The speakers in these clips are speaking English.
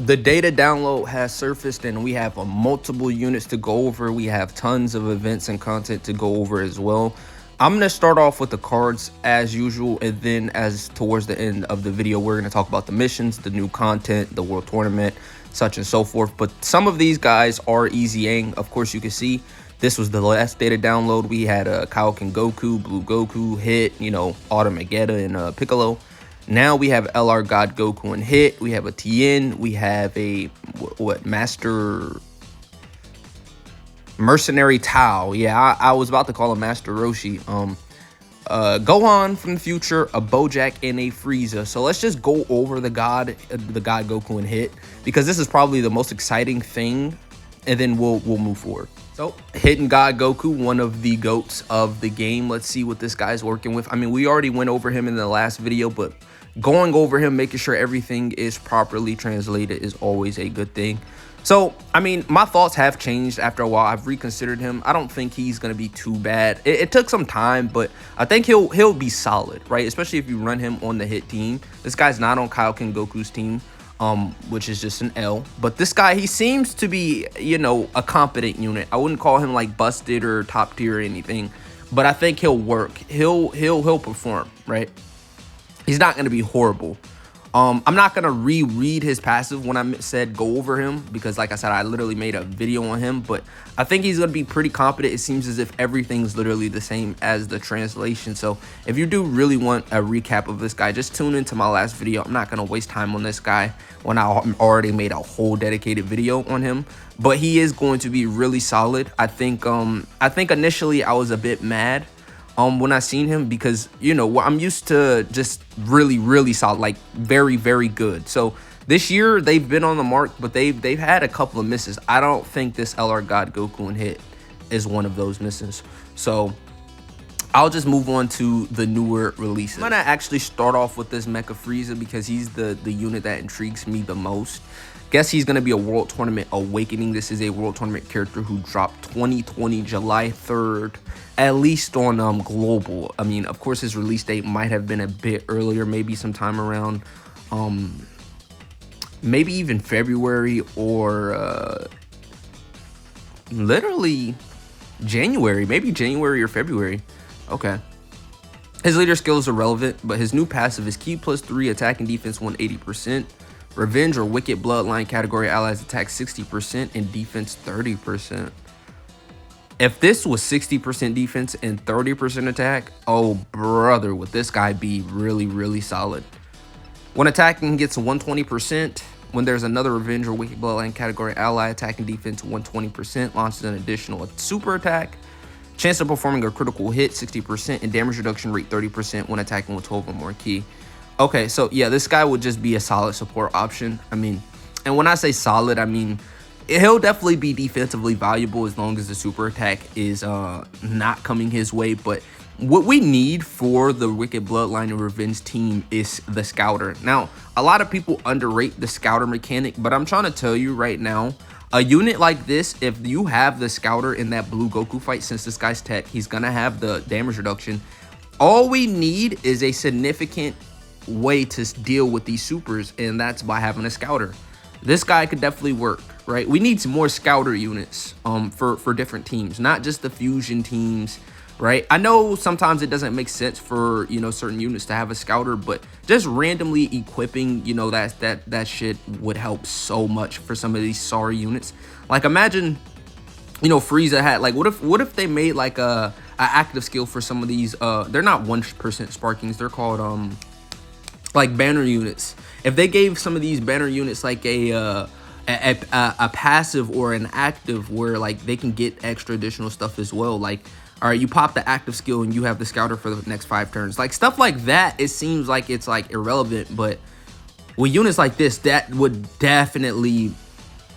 The data download has surfaced and we have multiple units to go over. We have tons of events and content to go over as well. I'm going to start off with the cards as usual, and then as towards the end of the video, we're going to talk about the missions, the new content, the world tournament, such and so forth. But some of these guys are easying. Of course, you can see this was the last data download. We had Kaioken Goku, Blue Goku, Hit, Automagetta, and Piccolo. Now we have LR God Goku and Hit. We have a Tien. We have a Master Mercenary Tao. Yeah, I was about to call him Master Roshi. Gohan from the future, a Bojack, and a Frieza. So let's just go over the God Goku and Hit, because this is probably the most exciting thing, and then we'll move forward. So Hit and God Goku, one of the GOATs of the game. Let's see what this guy's working with. I mean, we already went over him in the last video, but going over him, making sure everything is properly translated is always a good thing. So, I mean, my thoughts have changed after a while. I've reconsidered him. I don't think he's going to be too bad. It took some time, but I think he'll be solid, right? Especially if you run him on the Hit team. This guy's not on Kaioken Goku's team, which is just an L. But this guy, he seems to be, a competent unit. I wouldn't call him like busted or top tier or anything, but I think he'll work. He'll perform, right? He's not going to be horrible. I'm not going to reread his passive when I said go over him, because like I said, I literally made a video on him, but I think he's going to be pretty competent. It seems as if everything's literally the same as the translation. So if you do really want a recap of this guy, just tune into my last video. I'm not going to waste time on this guy when I already made a whole dedicated video on him, but he is going to be really solid. I think initially I was a bit mad when I seen him, because I'm used to just really solid, like very good. So this year they've been on the mark, but they've had a couple of misses. I don't think this LR God Goku and Hit is one of those misses. So I'll just move on to the newer releases. I'm gonna actually start off with this Mecha Frieza because he's the unit that intrigues me the most. Guess he's going to be a World Tournament Awakening. This is a World Tournament character who dropped 2020 July 3rd, at least on global. I mean, of course, his release date might have been a bit earlier, maybe sometime around maybe even February or literally January, maybe January or February. Okay. His leader skills are relevant, but his new passive is Ki +3, attack and defense 180%. Revenge or Wicked Bloodline category allies attack 60% and defense 30%. If this was 60% defense and 30% attack, oh brother, would this guy be really solid. When attacking gets 120%, when there's another Revenge or Wicked Bloodline category ally attacking defense 120%, launches an additional super attack. Chance of performing a critical hit 60% and damage reduction rate 30% when attacking with 12 or more Ki. Okay, so yeah, this guy would just be a solid support option. I mean, and when I say solid, I mean, he'll definitely be defensively valuable as long as the super attack is not coming his way. But what we need for the Wicked Bloodline and Revenge team is the Scouter. Now, a lot of people underrate the Scouter mechanic, but I'm trying to tell you right now, a unit like this, if you have the Scouter in that Blue Goku fight, since this guy's tech, he's going to have the damage reduction. All we need is a significant way to deal with these supers, and that's by having a Scouter. This guy could definitely work, right? We need some more Scouter units for different teams, not just the fusion teams, right? I know sometimes it doesn't make sense for certain units to have a Scouter, but just randomly equipping that shit would help so much for some of these sorry units. Like imagine Frieza had, like, what if they made like a active skill for some of these they're not 1% sparkings, they're called like banner units. If they gave some of these banner units like a passive or an active where like they can get extra additional stuff as well, like, all right, you pop the active skill and you have the Scouter for the next 5 turns, like stuff like that. It seems like it's like irrelevant, but with units like this, that would definitely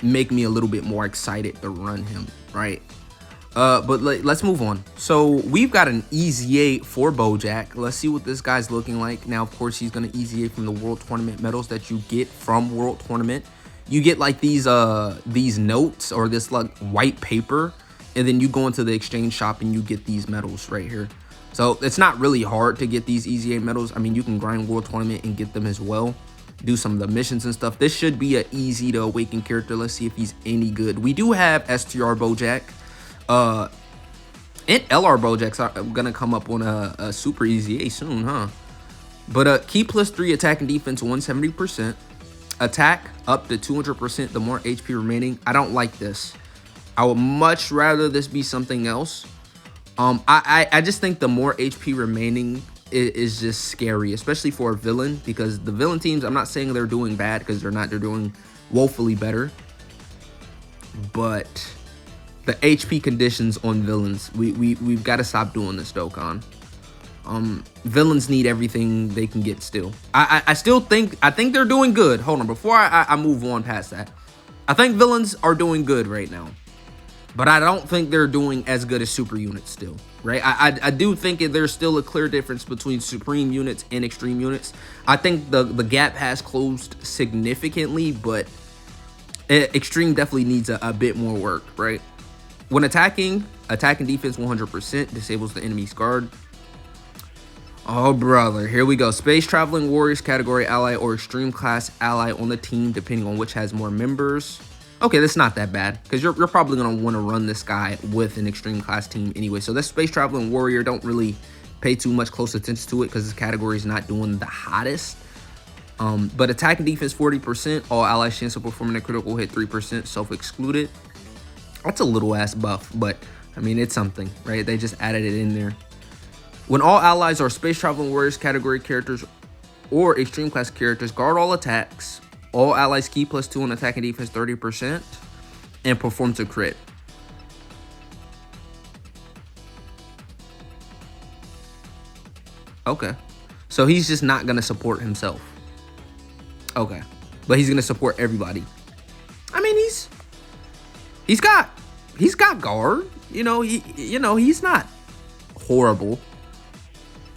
make me a little bit more excited to run him, right? But let's move on. So we've got an EZA for Bojack. Let's see what this guy's looking like. Now, of course, he's going to EZA from the World Tournament medals that you get from World Tournament. You get like these notes or this like white paper, and then you go into the exchange shop and you get these medals right here. So it's not really hard to get these EZA medals. I mean, you can grind World Tournament and get them as well. do some of the missions and stuff. This should be an easy to awaken character. Let's see if he's any good. We do have STR Bojack. And LR Bojack's are gonna come up on a super easy A soon, huh? But key +3 attack and defense 170%. Attack up to 200% the more HP remaining. I don't like this. I would much rather this be something else. I just think the more HP remaining is just scary, especially for a villain, because the villain teams, I'm not saying they're doing bad, because they're not. They're doing woefully better. But the HP conditions on villains, we've got to stop doing this, Dokkan. Villains need everything they can get still. I think they're doing good. Hold on, before I move on past that, I think villains are doing good right now, but I don't think they're doing as good as super units still, right? I do think there's still a clear difference between supreme units and extreme units. I think the gap has closed significantly, but extreme definitely needs a bit more work, right? When attacking defense 100% disables the enemy's guard. Oh, brother, here we go. Space Traveling Warriors category ally or extreme class ally on the team, depending on which has more members. Okay, that's not that bad, because you're probably going to want to run this guy with an extreme class team anyway. So this Space Traveling Warrior, don't really pay too much close attention to it, because this category is not doing the hottest. But attack and defense 40%, all allies chance of performing a critical hit 3%, self-excluded. That's a little ass buff, but I mean, it's something, right? They just added it in there. When all allies are Space Traveling Warriors category characters or extreme class characters, guard all attacks. All allies key +2 on attack and defense 30% and perform to crit. Okay, so he's just not gonna support himself. Okay, but he's gonna support everybody. I mean, he's got guard. He's not horrible.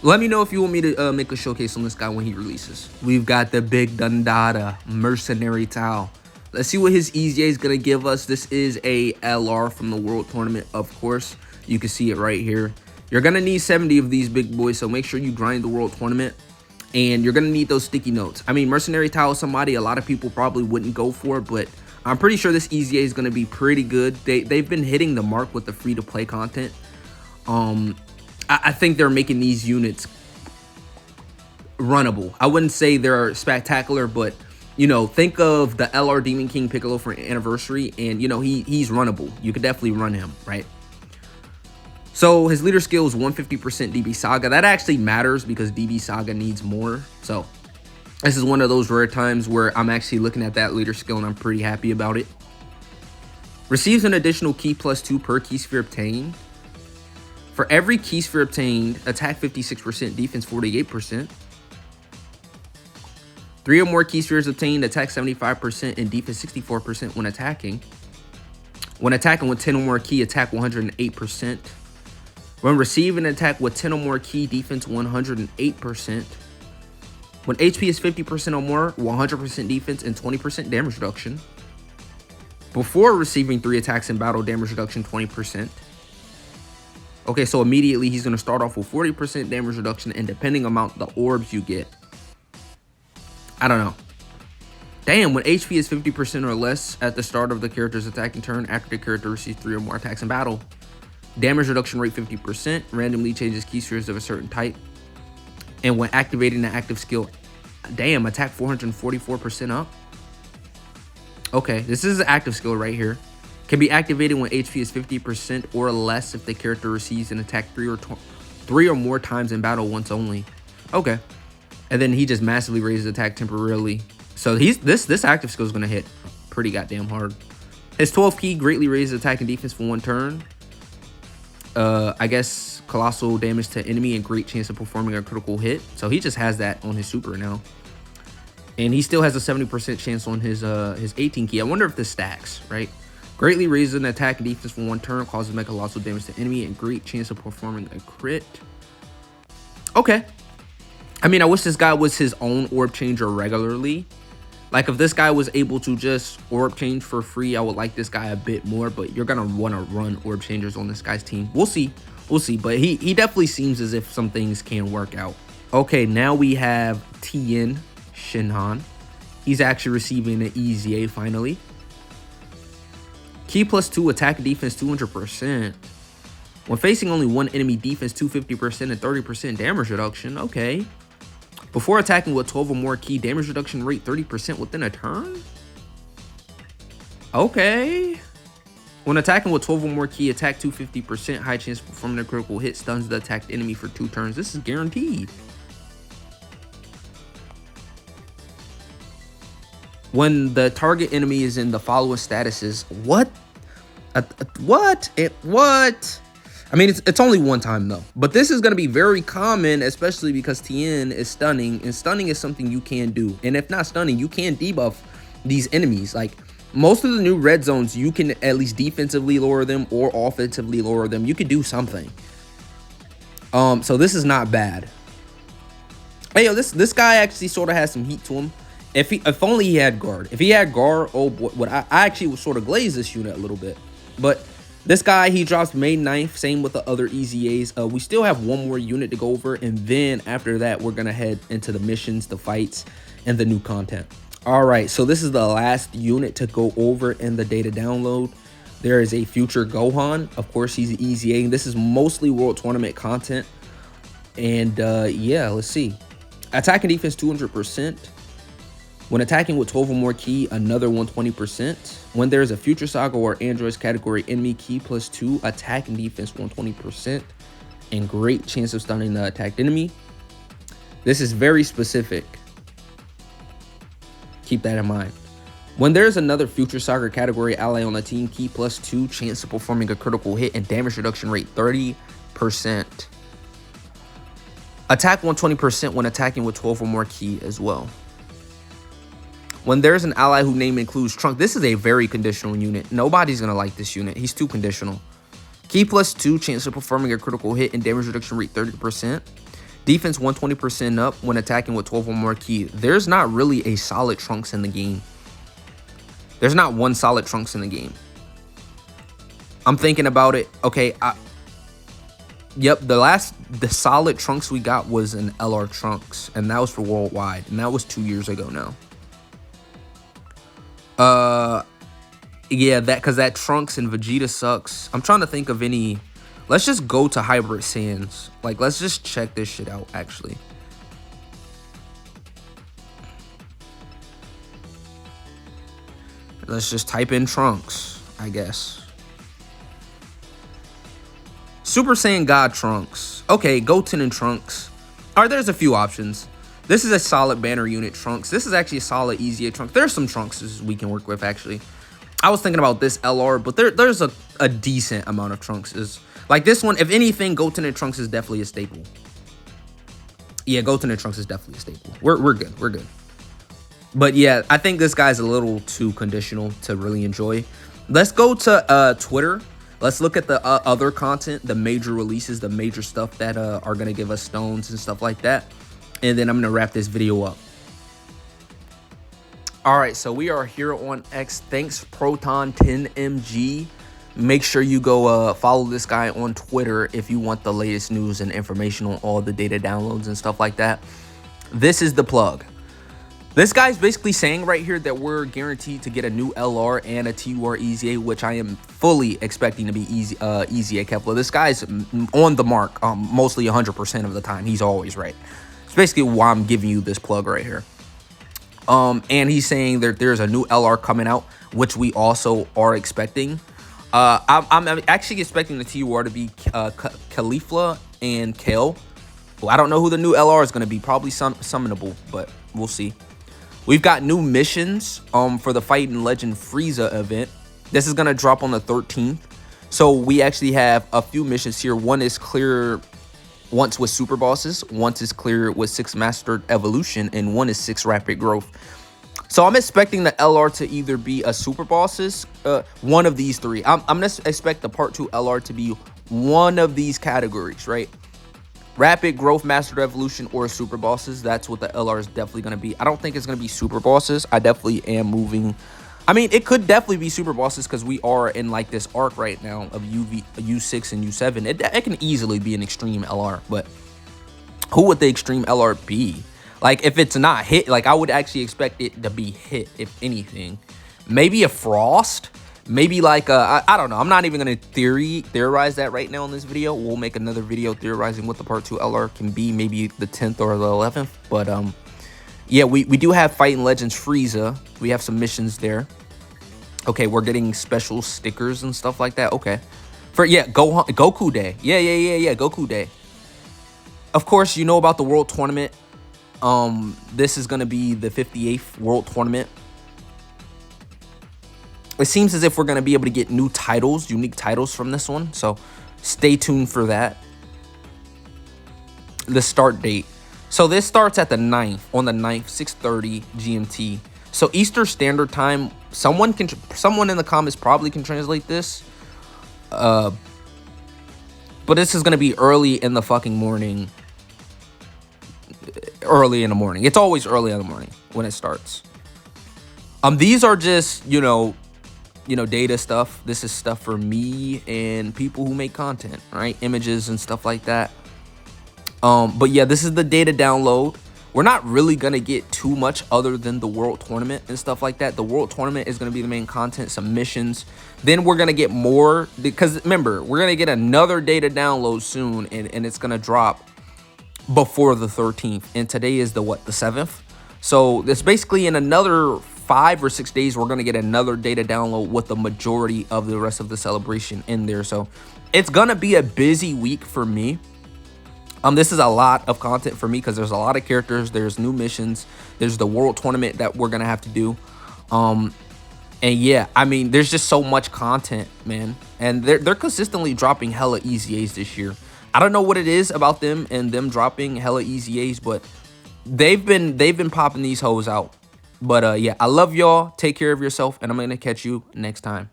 Let me know if you want me to make a showcase on this guy when he releases. We've got the Big Dundada Mercenary Tau. Let's see what his EZA is going to give us. This is a LR from the World Tournament, of course. You can see it right here. You're going to need 70 of these big boys, so make sure you grind the World Tournament. And you're going to need those sticky notes. I mean, Mercenary Tau is somebody a lot of people probably wouldn't go for, but I'm pretty sure this EZA is going to be pretty good. They've been hitting the mark with the free-to-play content. I think they're making these units runnable. I wouldn't say they're spectacular, but, think of the LR Demon King Piccolo for Anniversary, and, he's runnable. You could definitely run him, right? So his leader skill is 150% DB Saga. That actually matters because DB Saga needs more. So this is one of those rare times where I'm actually looking at that leader skill and I'm pretty happy about it. Receives an additional key +2 per key sphere obtained. For every key sphere obtained, attack 56%, defense 48%. 3 or more key spheres obtained, attack 75% and defense 64% when attacking. When attacking with 10 or more key, attack 108%. When receiving an attack with 10 or more key, defense 108%. When HP is 50% or more, 100% defense and 20% damage reduction. Before receiving 3 attacks in battle, damage reduction 20%. Okay, so immediately he's going to start off with 40% damage reduction, and depending on the orbs you get. I don't know. Damn, when HP is 50% or less at the start of the character's attacking turn, after the character receives 3 or more attacks in battle. Damage reduction rate 50%, randomly changes key spheres of a certain type. And when activating the active skill, damn, attack 444% up. Okay, this is an active skill right here. Can be activated when HP is 50% or less if the character receives an attack 3 or more times in battle once only. Okay. And then he just massively raises attack temporarily. So this active skill is going to hit pretty goddamn hard. His 12 key greatly raises attack and defense for 1 turn. I guess colossal damage to enemy and great chance of performing a critical hit. So he just has that on his super now. And he still has a 70% chance on his 18 key. I wonder if this stacks, right? Greatly raises an attack and defense for 1 turn, causes mega colossal damage to enemy, and great chance of performing a crit. Okay. I mean, I wish this guy was his own orb changer regularly. Like, if this guy was able to just orb change for free, I would like this guy a bit more, but you're going to want to run orb changers on this guy's team. We'll see. We'll see, but he definitely seems as if some things can work out. Okay, now we have Tien Shinhan. He's actually receiving an easy A finally. Key +2 attack and defense 200%. When facing only one enemy, defense 250% and 30% damage reduction. Okay. Before attacking with 12 or more key, damage reduction rate 30% within a turn? Okay. When attacking with 12 or more key, attack 250%, high chance of performing a critical hit, stuns the attacked enemy for 2 turns. This is guaranteed. When the target enemy is in the following statuses, what? What? I mean, it's only one time though, but this is going to be very common, especially because Tien is stunning, and stunning is something you can do. And if not stunning, you can debuff these enemies. Like most of the new red zones, you can at least defensively lower them or offensively lower them. You could do something. So this is not bad. Hey, yo, this guy actually sort of has some heat to him. If only he had guard. If he had guard, oh boy, what I actually would sort of glaze this unit a little bit. But this guy, he drops main knife. Same with the other easy A's. We still have one more unit to go over, and then after that, we're gonna head into the missions, the fights, and the new content. All right, so this is the last unit to go over in the data download. There is a future Gohan. Of course, he's easy A. This is mostly World Tournament content. And yeah, let's see. Attack and defense 200%. When attacking with 12 or more key, another 120%. When there is a Future Saga or Androids category enemy, key +2, attack and defense 120%. And great chance of stunning the attacked enemy. This is very specific. Keep that in mind. When there's another Future Saga category ally on the team, key +2, chance of performing a critical hit, and damage reduction rate 30%. Attack 120% when attacking with 12 or more key as well. When there's an ally whose name includes Trunk, this is a very conditional unit. Nobody's going to like this unit. He's too conditional. Key +2, chance of performing a critical hit, and damage reduction rate 30%. Defense 120% up when attacking with 12 or more key. There's not really a solid Trunks in the game. There's not one solid Trunks in the game. I'm thinking about it. Okay, yep, the solid Trunks we got was an LR Trunks, and that was for worldwide, and that was 2 years ago now. Yeah, because that Trunks and Vegeta sucks. I'm trying to think of any. Let's just go to Hybrid Saiyans. Like, let's just check this shit out, actually. Let's just type in Trunks, I guess. Super Saiyan God Trunks. Okay, Goten and Trunks. All right, there's a few options. This is a solid banner unit Trunks. This is actually a solid easy A Trunks. There's some Trunkses we can work with, actually. I was thinking about this LR, but there's a decent amount of Trunkses. Like this one, if anything, Goten and Trunks is definitely a staple. Yeah, Goten and Trunks is definitely a staple. We're good. We're good. But yeah, I think this guy's a little too conditional to really enjoy. Let's go to Twitter. Let's look at the other content, the major releases, the major stuff that are going to give us stones and stuff like that. And then I'm going to wrap this video up. All right, so we are here on X. Thanks, Proton10MG. Make sure you go follow this guy on Twitter if you want the latest news and information on all the data downloads and stuff like that. This is the plug. This guy's basically saying right here that we're guaranteed to get a new LR and a TUR Easy A, which I am fully expecting to be Easy A Kepler. This guy's on the mark mostly 100% of the time. He's always right. It's basically why I'm giving you this plug right here. And he's saying that there's a new LR coming out, which we also are expecting. I'm actually expecting the TUR to be Caulifla and Kale. Well, I don't know who the new LR is going to be. Probably summonable, but we'll see. We've got new missions for the Fight and Legend Frieza event. This is going to drop on the 13th. So we actually have a few missions here. One is clear once with super bosses, once is clear with 6 mastered evolution, and one is 6 rapid growth. So I'm expecting the LR to either be a super bosses, one of these 3. I'm gonna expect the part 2 LR to be one of these categories, right? Rapid growth, mastered evolution, or super bosses. That's what the LR is definitely gonna be. I don't think it's gonna be super bosses. I definitely am moving. I mean, it could definitely be super bosses because we are in like this arc right now of U6 and U7. It can easily be an extreme LR, but who would the extreme LR be? Like, if it's not hit, like, I would actually expect it to be hit, if anything. Maybe a Frost. Maybe like I don't know. I'm not even gonna theorize that right now in this video. We'll make another video theorizing what the Part 2 LR can be, maybe the 10th or the 11th. But yeah, we do have Fighting Legends Frieza. We have some missions there. Okay, we're getting special stickers and stuff like that. Okay, for yeah, Goku Day. Yeah, Goku Day. Of course, you know about the World Tournament. This is gonna be the 58th World Tournament. It seems as if we're going to be able to get new titles, unique titles from this one. So stay tuned for that. The start date. So this starts at the 9th, on the 9th, 6:30 GMT. So Eastern Standard Time. Someone in the comments probably can translate this. But this is going to be early in the fucking morning. Early in the morning. It's always early in the morning when it starts. These are just, you know, data stuff. This is stuff for me and people who make content, right? Images and stuff like that. But yeah, this is the data download. We're not really gonna get too much other than the World Tournament and stuff like that. The World Tournament is gonna be the main content, some missions. Then we're gonna get more, because remember, we're gonna get another data download soon, and it's gonna drop before the 13th. And today is the what? The 7th. So it's basically in another 5 or 6 days, we're going to get another data download with the majority of the rest of the celebration in there. So it's going to be a busy week for me. This is a lot of content for me because there's a lot of characters. There's new missions. There's the World Tournament that we're going to have to do. And yeah, I mean, there's just so much content, man. And they're consistently dropping hella easy A's this year. I don't know what it is about them and them dropping hella easy A's, but they've been popping these hoes out. But yeah, I love y'all. Take care of yourself, and I'm going to catch you next time.